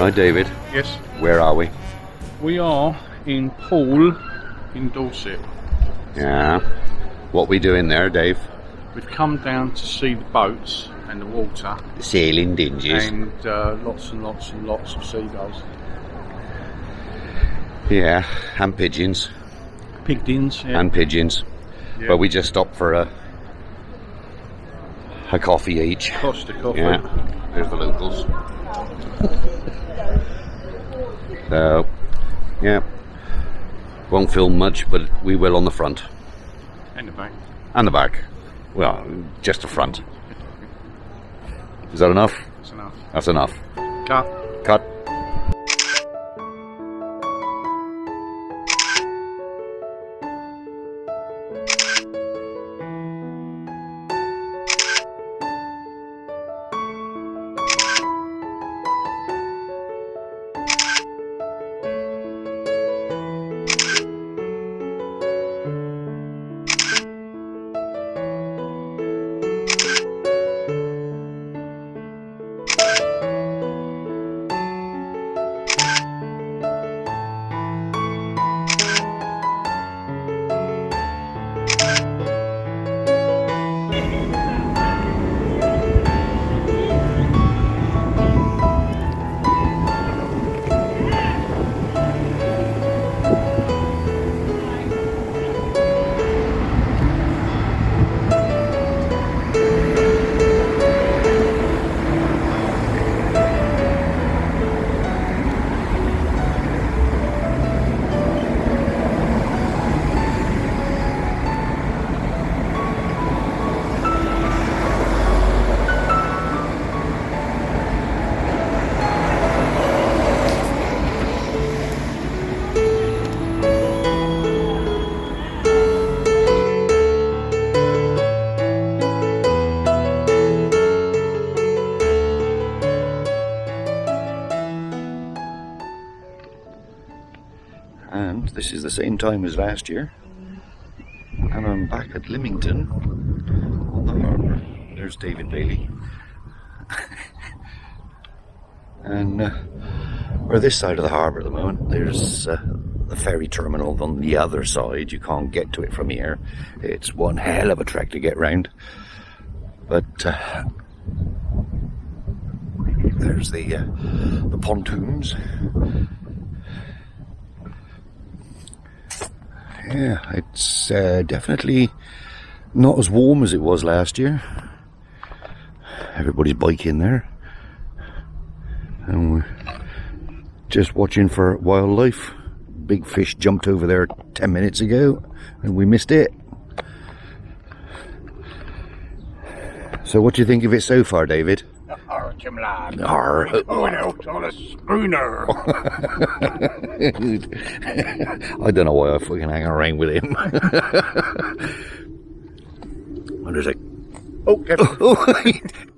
Hi David, Yes, where are we? we are in Poole in Dorset. Yeah. What we doing there, Dave? We've come down to see the boats and the water The sailing dinges. and lots and lots and lots of seagulls. Yeah, and pigeons. Pigdins, yeah. And pigeons. Yeah. But we just stopped for a coffee each. Costa coffee. Yeah, there's the locals. So, yeah, won't film much, but we will on the front. And the back. And the back. Well, just the front. Is that enough? That's enough. That's enough. Cut. Cut. And this is the same time as last year, and I'm back at Lymington on the harbour. There's David Bailey. And we're this side of the harbour at the moment. There's the ferry terminal on the other side. You can't get to it from here. It's one hell of a trek to get round. But there's the pontoons. Yeah, it's definitely not as warm as it was last year. Everybody's biking there. And we're just watching for wildlife. Big fish jumped over there 10 minutes ago and we missed it. So what do you think of it so far, David? Jim lad. Going out on a schooner. I don't know why I fucking hang around with him. And there's a... Oh,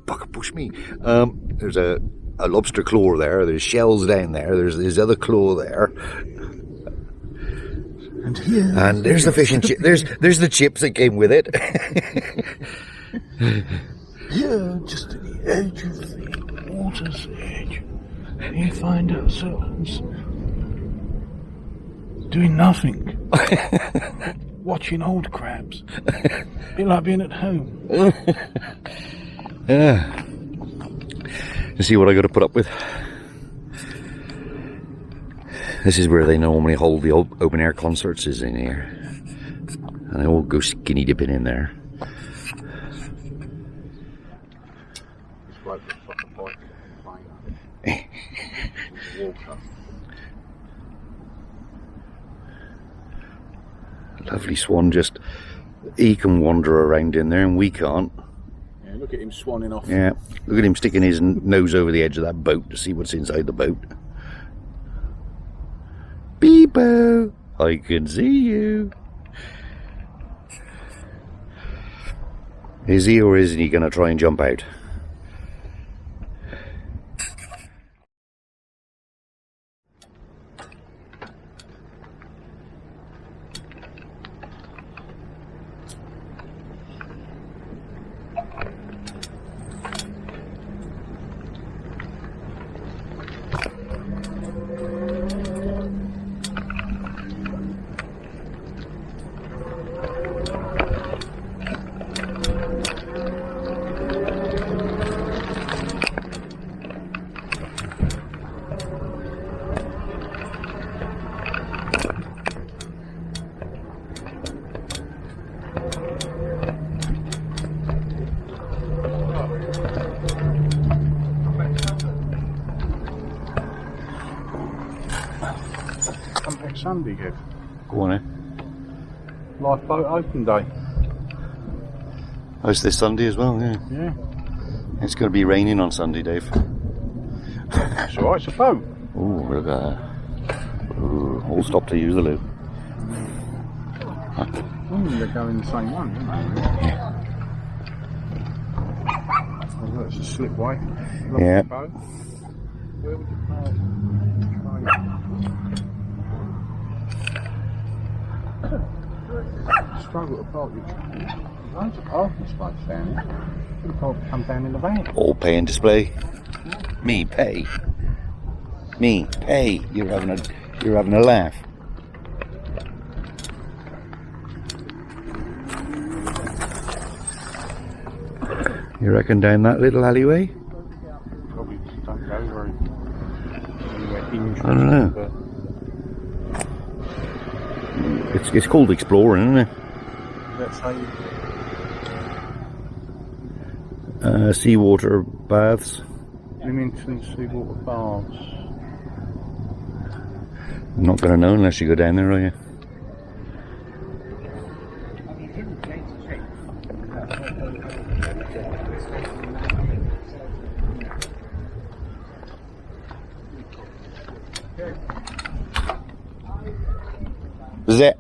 fucking push me. There's a lobster claw there. There's shells down there. There's other claw there. And here. And there's the fish and chip. There's the chips that came with it. Here, just at the edge of the water's edge, we find ourselves doing nothing. Watching old crabs. A bit like being at home. Yeah. You see what I got to put up with? This is where they normally hold the open air concerts, is in here. And they all go skinny dipping in there. Lovely swan, just he can wander around in there and we can't. Yeah, look at him swanning off. Yeah, look at him sticking his nose over the edge of that boat to see what's inside the boat. Beebo, I can see you. Is he or isn't he going to try and jump out? next Sunday, Kev. Go on, eh? Lifeboat open day. Oh, it's this Sunday as well, yeah. Yeah. It's going to be raining on Sunday, Dave. That's alright, it's a boat. Oh, look at that. Ooh, all stop to use the loo. They're going the same one, aren't they? Yeah. Oh, look, it's a slipway. Yeah. Boat. Where would you park? Struggle to park your truck. Loads of parking space down here. You can come down in the van. All pay and display. Me pay. Me pay. You're having a laugh. You reckon down that little alleyway? Probably don't go very anywhere interesting. I don't know. But It's called exploring, isn't it? let's say Seawater baths. Lymington seawater baths. I'm not going to know unless you go down there, are you? Is it?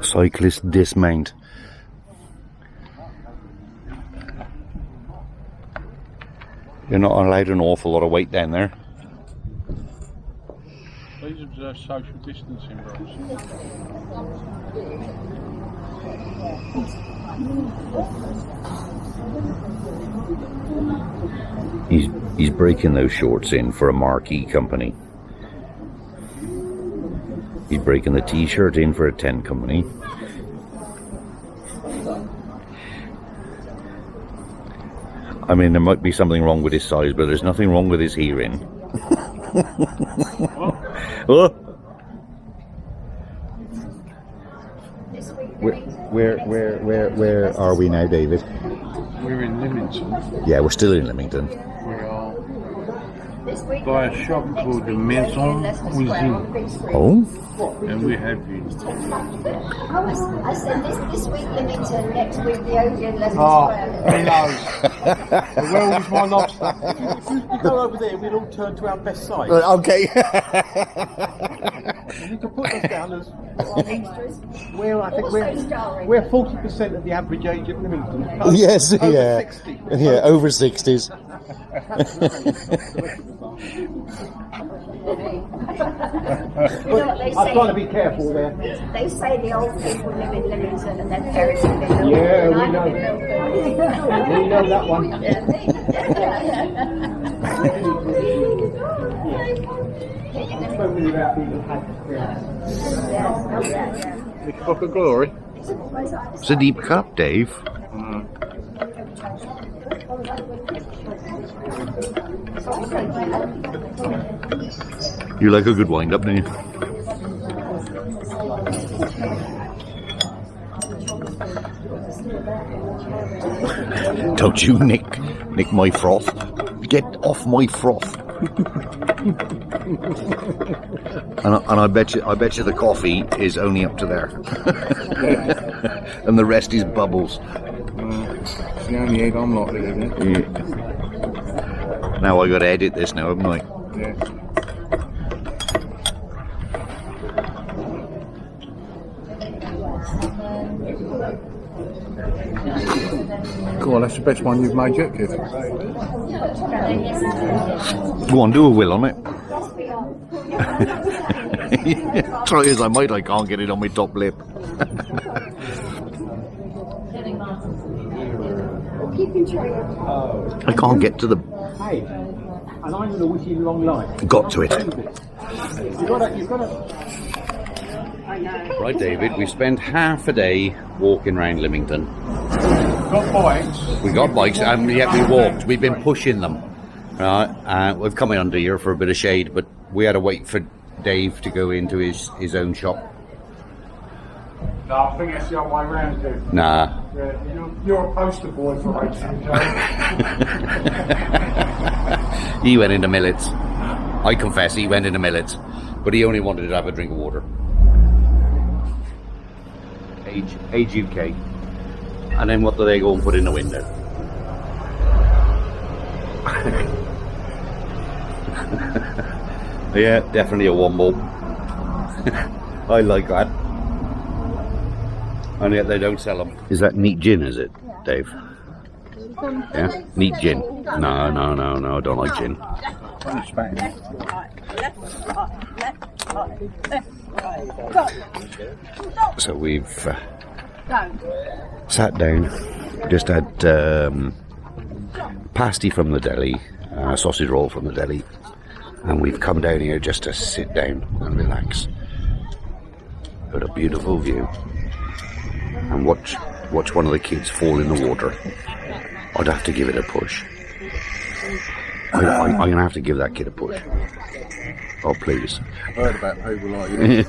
Cyclist dismount. You're not allowed an awful lot of weight down there. Please observe social distancing rules. He's breaking those shorts in for a marquee company. He's breaking the t-shirt in for a tent company. I mean, there might be something wrong with his size, but there's nothing wrong with his hearing. Oh. Where are we now, David? We're in Lymington. Yeah, we're still in Lymington. We are by a shop called the Maison Cuisine. Oh? And we have you. I said this week Lymington, next week the Odeon, Leicester Who knows? The world is my lobster. If you go over there, we'll all turn to our best side. Okay. And you can put us down as extras. I think Also starring. we're 40% of the average age of Lymington. Yes, Over yeah. 60. Yeah, over 60s. You know what they I've got to say? be careful there. They say the old people live in Lymington and their parents live in Lymington. Yeah, And we I know. live in Milford. We know that one. Spoken about people had. The Cup of Glory. It's a deep cup, Dave. You like a good wind-up, don't you? Don't you nick my froth. Get off my froth. and I bet you the coffee is only up to there. And the rest is bubbles. It's the only egg I'm likely to get. Yeah. Now I got to edit this now, haven't I? Yeah. Go on, that's the best one you've made yet, kid. Go on, do a will on it. Try as I might, I can't get it on my top lip. I can't get to the... Hey, and I'm going to wish you long life. Got to it. You've got to. Right, David, we spent half a day walking around Lymington. Got bikes. We got bikes and yet we walked. We've been pushing them. Right, we've come in under here for a bit of shade, but we had to wait for Dave to go into his own shop. No, I think that's the other way round, Dave. Nah. Yeah, you're a poster boy for H&J. He went into Millets. I confess, he went into Millets, but he only wanted to have a drink of water. Age UK. And then what do they go and put in the window? Yeah, definitely a one bulb. I like that. And yet they don't sell them. Is that neat gin, is it, Dave? Yeah? Neat gin. No, I don't like gin. So we've sat down, just had pasty from the deli, sausage roll from the deli, and we've come down here just to sit down and relax. Got a beautiful view and watch one of the kids fall in the water. I'd have to give it a push. I'm going to have to give that kid a push. Oh, please. I heard about people like you.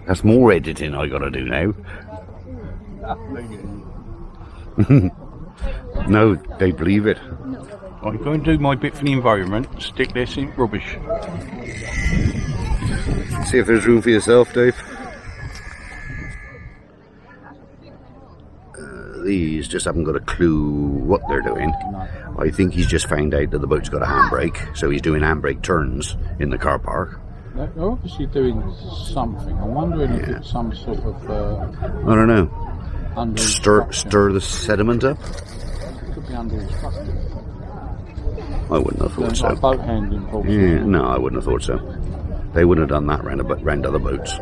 That's more editing I got to do now. No, they believe it. I'm going to do my bit for the environment, stick this in rubbish. See if there's room for yourself, Dave. These just haven't got a clue what they're doing. I think he's just found out that the boat's got a handbrake, so he's doing handbrake turns in the car park. They're obviously doing something. I'm wondering if it's some sort of... I don't know. Under Stir the sediment up? Could be under instruction. I wouldn't have thought so. Like boat handling probably. Yeah, no, I wouldn't have thought so. They wouldn't have done that round other boats.